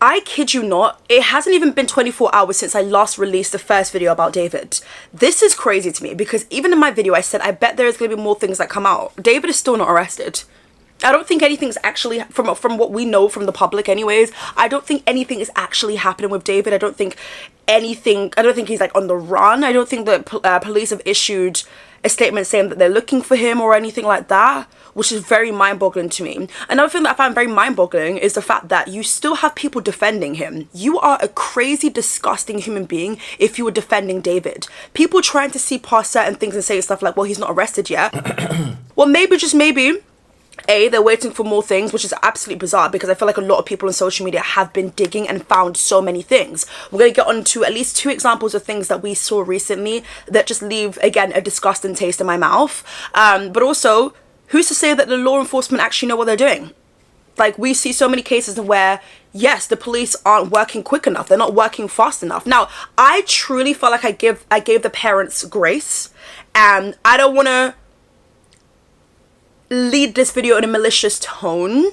I kid you not, it hasn't even been 24 hours since I last released the first video about David. This is crazy to me because even in my video I said I bet there's going to be more things that come out. David is still not arrested. I don't think anything's actually, from what we know from the public anyways, I don't think anything is actually happening with David. I don't think he's like on the run. I don't think that police have issued a statement saying that they're looking for him or anything like that, which is very mind-boggling to me. Another thing that I find very mind-boggling is the fact that you still have people defending him. You are a crazy, disgusting human being if you were defending David. People trying to see past certain things and say stuff like, well, he's not arrested yet. Well, maybe, just maybe, they're waiting for more things, which is absolutely bizarre because I feel like a lot of people on social media have been digging and found so many things. We're going to get on to at least 2 examples of things that we saw recently that just leave, again, a disgusting taste in my mouth. But also, who's to say that the law enforcement actually know what they're doing? Like, we see so many cases where, yes, the police aren't working quick enough. They're not working fast enough. Now, I truly felt like I gave the parents grace, and I don't want to lead this video in a malicious tone.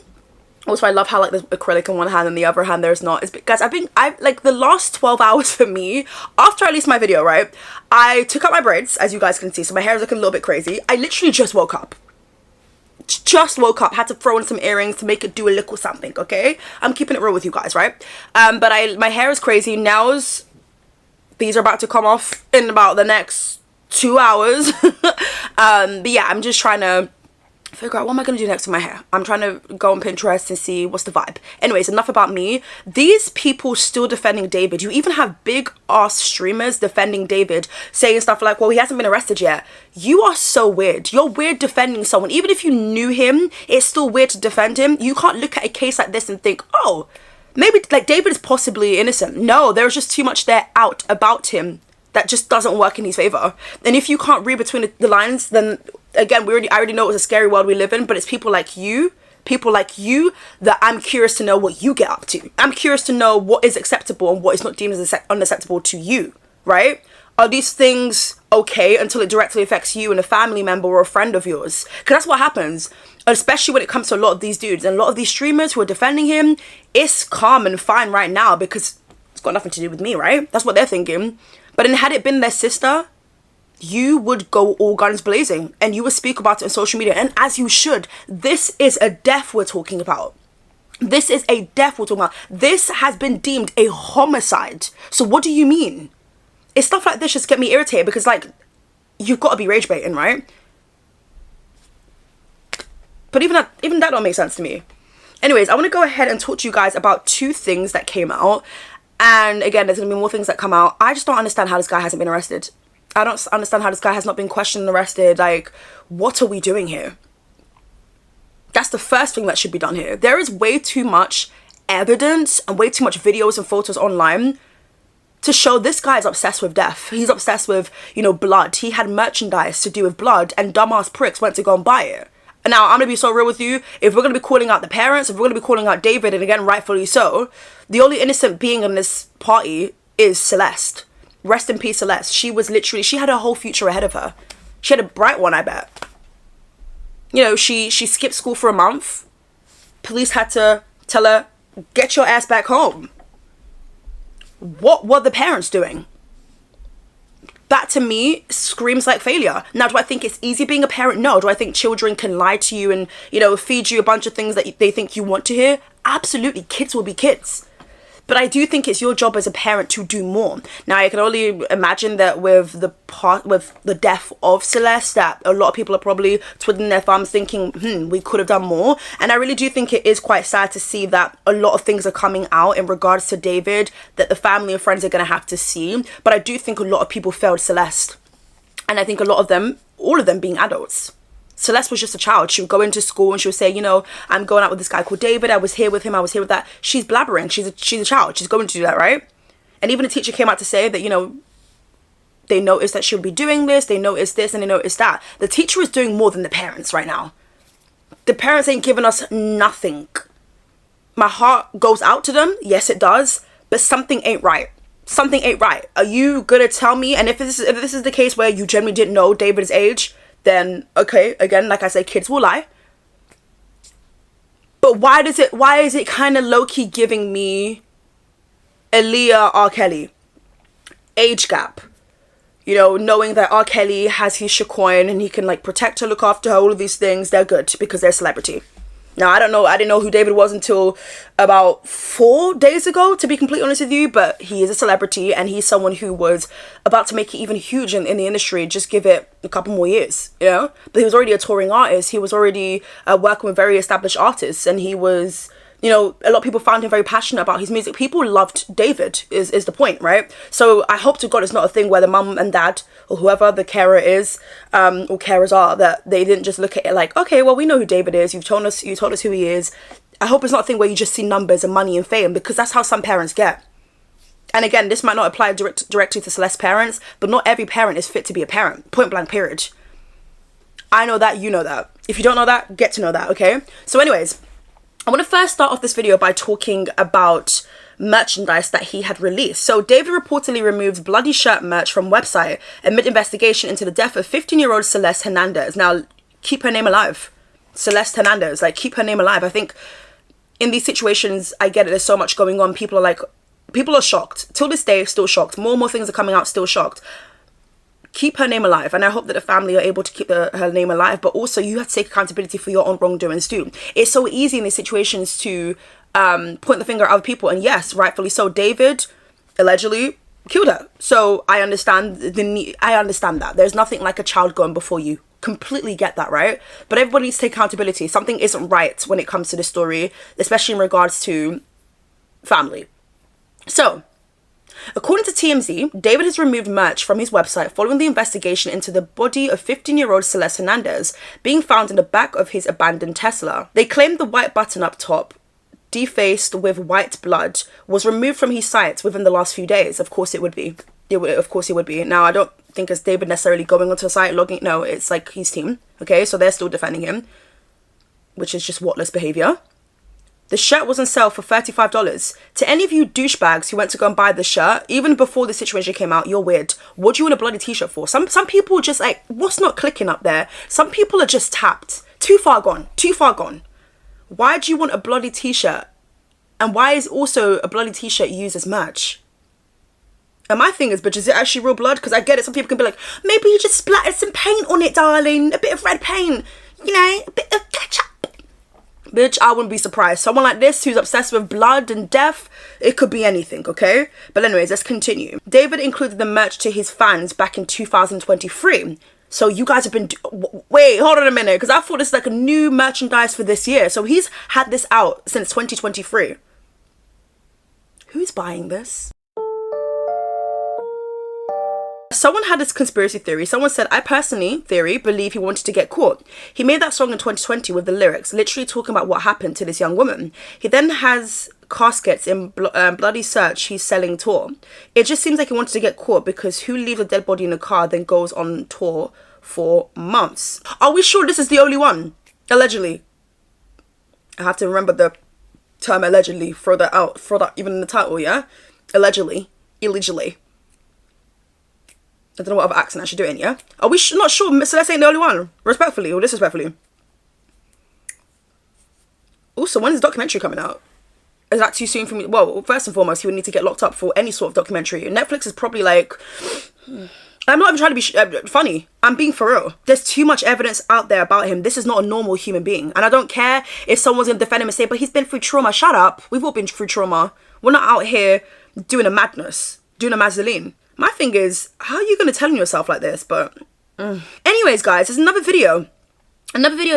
Also, I love how like there's acrylic in one hand and the other hand there's not. It's because I've like the last 12 hours for me, after I released my video, right, I took out my braids, as you guys can see, so my hair is looking a little bit crazy. I literally just woke up. Had to throw in some earrings to make it do a little something, okay? I'm keeping it real with you guys, right? But my hair is crazy. Nails, these are about to come off in about the next 2 hours. But yeah, I'm just trying to figure out what am I going to do next with my hair. I'm trying to go on Pinterest and see what's the vibe. Anyways, enough about me. These people still defending David. You even have big ass streamers defending David, saying stuff like, well, he hasn't been arrested yet. You are so weird. You're weird defending someone. Even if you knew him, it's still weird to defend him. You can't look at a case like this and think, oh, maybe like David is possibly innocent. No, there's just too much there out about him that just doesn't work in his favor. And if you can't read between the lines, then again, I already know it's a scary world we live in, but it's people like you that I'm curious to know what you get up to. I'm curious to know what is acceptable and what is not deemed as unacceptable to you, right? Are these things okay until it directly affects you and a family member or a friend of yours? Because that's what happens, especially when it comes to a lot of these dudes and a lot of these streamers who are defending him. It's calm and fine right now because it's got nothing to do with me, right? That's what they're thinking. But then had it been their sister, you would go all guns blazing and you would speak about it on social media, and as you should. This is a death we're talking about. This is a death we're talking about. This has been deemed a homicide. So what do you mean? It's stuff like this just get me irritated because, like, you've got to be rage baiting, right? But even that don't make sense to me. Anyways, I want to go ahead and talk to you guys about 2 things that came out. And again, there's going to be more things that come out. I just don't understand how this guy hasn't been arrested. I don't understand how this guy has not been questioned and arrested. Like, what are we doing here? That's the first thing that should be done here. There is way too much evidence and way too much videos and photos online to show this guy is obsessed with death. He's obsessed with, you know, blood. He had merchandise to do with blood and dumbass pricks went to go and buy it. And now, I'm going to be so real with you. If we're going to be calling out the parents, if we're going to be calling out David, and again, rightfully so, the only innocent being in this party is Celeste. Rest in peace, Celeste. She had her whole future ahead of her. She had a bright one, I bet. You know, she skipped school for a month. Police had to tell her, get your ass back home. What were the parents doing? That to me screams like failure. Now, do I think it's easy being a parent? No. Do I think children can lie to you and, you know, feed you a bunch of things that they think you want to hear? Absolutely. Kids will be kids. But I do think it's your job as a parent to do more. Now, I can only imagine that with the death of Celeste, that a lot of people are probably twiddling their thumbs thinking, we could have done more. And I really do think it is quite sad to see that a lot of things are coming out in regards to David that the family and friends are going to have to see. But I do think a lot of people failed Celeste. And I think a lot of them, all of them being adults. Celeste was just a child. She would go into school and she would say, you know, I'm going out with this guy called David. I was here with him. I was here with that. She's blabbering. She's a child. She's going to do that, right? And even the teacher came out to say that, you know, they noticed that she would be doing this. They noticed this and they noticed that. The teacher is doing more than the parents right now. The parents ain't giving us nothing. My heart goes out to them. Yes, it does. But something ain't right. Something ain't right. Are you going to tell me? And if this is the case where you generally didn't know David's age, then okay, again, like I say, kids will lie. But why is it kind of low-key giving me Aaliyah, R. Kelly. Age gap. You know, knowing that R. Kelly has his Shaquan and he can like protect her, look after her, all of these things, they're good because they're a celebrity. Now, I didn't know who David was until about 4 days ago, to be completely honest with you, but he is a celebrity and he's someone who was about to make it even huge in the industry. Just give it a couple more years, you know? But he was already a touring artist. He was already working with very established artists, and he was, you know, a lot of people found him very passionate about his music. People loved David, is the point, right? So I hope to God it's not a thing where the mum and dad or whoever the carer is, or carers are, that they didn't just look at it like, okay, well, we know who David is. You told us who he is. I hope it's not a thing where you just see numbers and money and fame, because that's how some parents get. And again, this might not apply directly to Celeste's parents, but not every parent is fit to be a parent. Point blank, period. I know that, you know that. If you don't know that, get to know that, okay? So anyways, I want to first start off this video by talking about merchandise that he had released. So David reportedly removed bloody shirt merch from website amid investigation into the death of 15-year-old Celeste Hernandez. Now, keep her name alive. Celeste Hernandez, like, keep her name alive. I think in these situations, I get it, there's so much going on. People are shocked. Till this day, still shocked. More and more things are coming out, still shocked. Keep her name alive, and I hope that the family are able to keep her name alive, but also you have to take accountability for your own wrongdoings too. It's so easy in these situations to point the finger at other people, and yes, rightfully so, David allegedly killed her. So I understand that. There's nothing like a child going before you. Completely get that, right? But everybody needs to take accountability. Something isn't right when it comes to this story, especially in regards to family. So, according to TMZ, David has removed merch from his website following the investigation into the body of 15-year-old Celeste Hernandez being found in the back of his abandoned Tesla. They claimed the white button up top, defaced with white blood, was removed from his site within the last few days. Of course it would be. Of course it would be. Now, I don't think it's David necessarily going onto a site, logging. No, it's like his team. Okay, so they're still defending him, which is just whatless behavior. The shirt was on sale for $35. To any of you douchebags who went to go and buy the shirt, even before the situation came out, you're weird. What do you want a bloody t-shirt for? Some people just like, what's not clicking up there? Some people are just tapped. Too far gone. Too far gone. Why do you want a bloody t-shirt? And why is also a bloody t-shirt used as merch? And my thing is, bitch, is it actually real blood? Because I get it. Some people can be like, maybe you just splattered some paint on it, darling. A bit of red paint. You know, a bit of ketchup. Bitch, I wouldn't be surprised. Someone like this who's obsessed with blood and death, it could be anything, okay? But anyways, let's continue. David included the merch to his fans back in 2023. So you guys have been... Wait, hold on a minute. Because I thought this is like a new merchandise for this year. So he's had this out since 2023. Who's buying this? Someone had this conspiracy theory. Someone said, I personally, believe he wanted to get caught. He made that song in 2020 with the lyrics, literally talking about what happened to this young woman. He then has caskets in Bloody Search he's selling tour. It just seems like he wanted to get caught, because who leaves a dead body in a car then goes on tour for months? Are we sure this is the only one? Allegedly. I have to remember the term allegedly. Throw that even in the title, yeah? Allegedly. Illegally. I don't know what other accent I should do it in, yeah? Are we not sure Celeste ain't the only one? Respectfully or disrespectfully? Also, when is the documentary coming out? Is that too soon for me? Well, first and foremost, he would need to get locked up for any sort of documentary. Netflix is probably like... I'm not even trying to be funny. I'm being for real. There's too much evidence out there about him. This is not a normal human being. And I don't care if someone's going to defend him and say, but he's been through trauma. Shut up. We've all been through trauma. We're not out here doing a madness. Doing a mazzoline. My thing is, how are you going to tell yourself like this? But anyways, guys, there's another video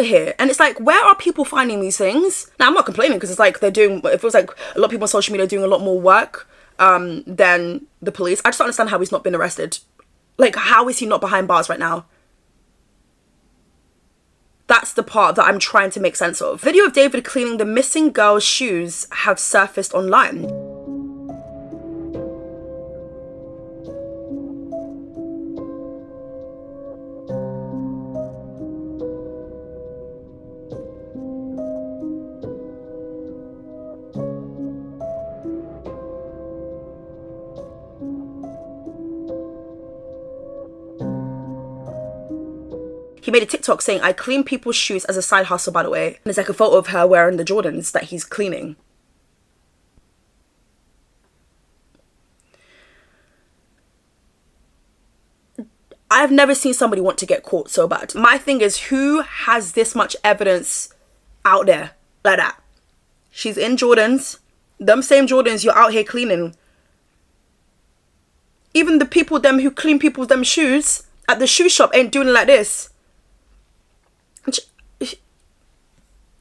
here, and it's like, where are people finding these things? Now, I'm not complaining, because it's like it feels like a lot of people on social media are doing a lot more work than the police. I just don't understand how he's not been arrested. Like, how is he not behind bars right now? That's the part that I'm trying to make sense of. Video of David cleaning the missing girl's shoes have surfaced online. He made a TikTok saying, I clean people's shoes as a side hustle, by the way. And there's like a photo of her wearing the Jordans that he's cleaning. I've never seen somebody want to get caught so bad. My thing is, who has this much evidence out there like that? She's in Jordans. Them same Jordans you're out here cleaning. Even the people them who clean people's them shoes at the shoe shop ain't doing it like this.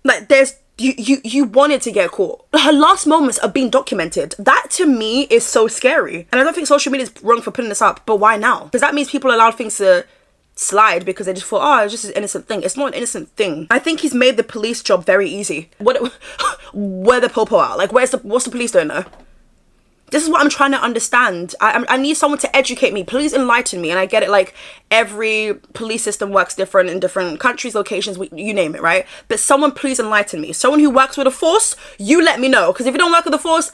Like, there's you wanted to get caught. Her last moments are being documented. That to me is so scary. And I don't think social media is wrong for putting this up, but why now? Because that means people allowed things to slide because they just thought, oh, it's just an innocent thing. It's not an innocent thing. I think he's made the police job very easy. Where the popo at? Like, what's the police doing there? This is what I'm trying to understand. I need someone to educate me. Please enlighten me. And I get it, like, every police system works different in different countries, locations, you name it, right? But someone please enlighten me. Someone who works with a force, you let me know. Because if you don't work with the force,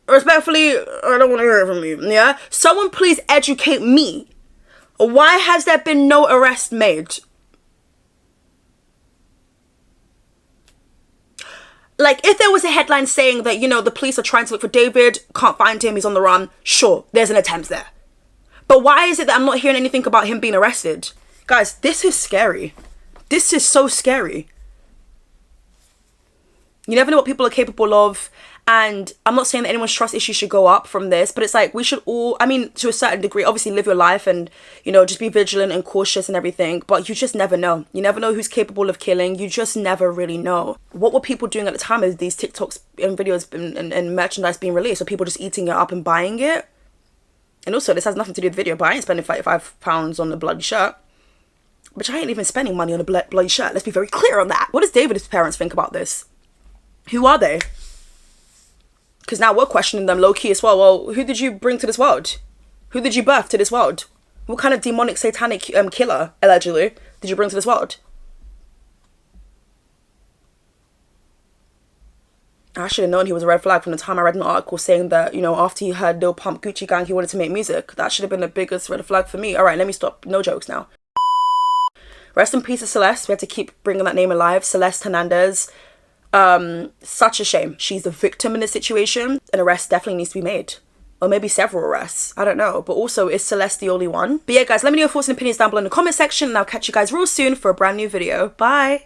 respectfully, I don't want to hear it from you, yeah? Someone please educate me. Why has there been no arrest made? Like, if there was a headline saying that, you know, the police are trying to look for David, can't find him, he's on the run, sure, there's an attempt there. But why is it that I'm not hearing anything about him being arrested? Guys, this is scary. This is so scary. You never know what people are capable of. And I'm not saying that anyone's trust issues should go up from this, but it's like, we should all, I mean, to a certain degree, obviously live your life and, you know, just be vigilant and cautious and everything. But you just never know. You never know who's capable of killing. You just never really know. What were people doing at the time of these TikToks and videos and merchandise being released? Are people just eating it up and buying it? And also, this has nothing to do with the video, but I ain't spending £35 on a bloody shirt. But I ain't even spending money on a bloody shirt. Let's be very clear on that. What does David's parents think about this? Who are they? Because now we're questioning them low-key as well. Well, who did you bring to this world? Who did you birth to this world? What kind of demonic satanic killer, allegedly, did you bring to this world? I should have known he was a red flag from the time I read an article saying that, you know, after he heard Lil Pump Gucci Gang, he wanted to make music. That should have been the biggest red flag for me. All right, let me stop. No jokes now. Rest in peace to Celeste. We had to keep bringing that name alive. Celeste Hernandez. Such a shame. She's the victim in this situation. An arrest definitely needs to be made. Or maybe several arrests. I don't know. But also, is Celeste the only one? But yeah, guys, let me know your thoughts and opinions down below in the comment section. And I'll catch you guys real soon for a brand new video. Bye!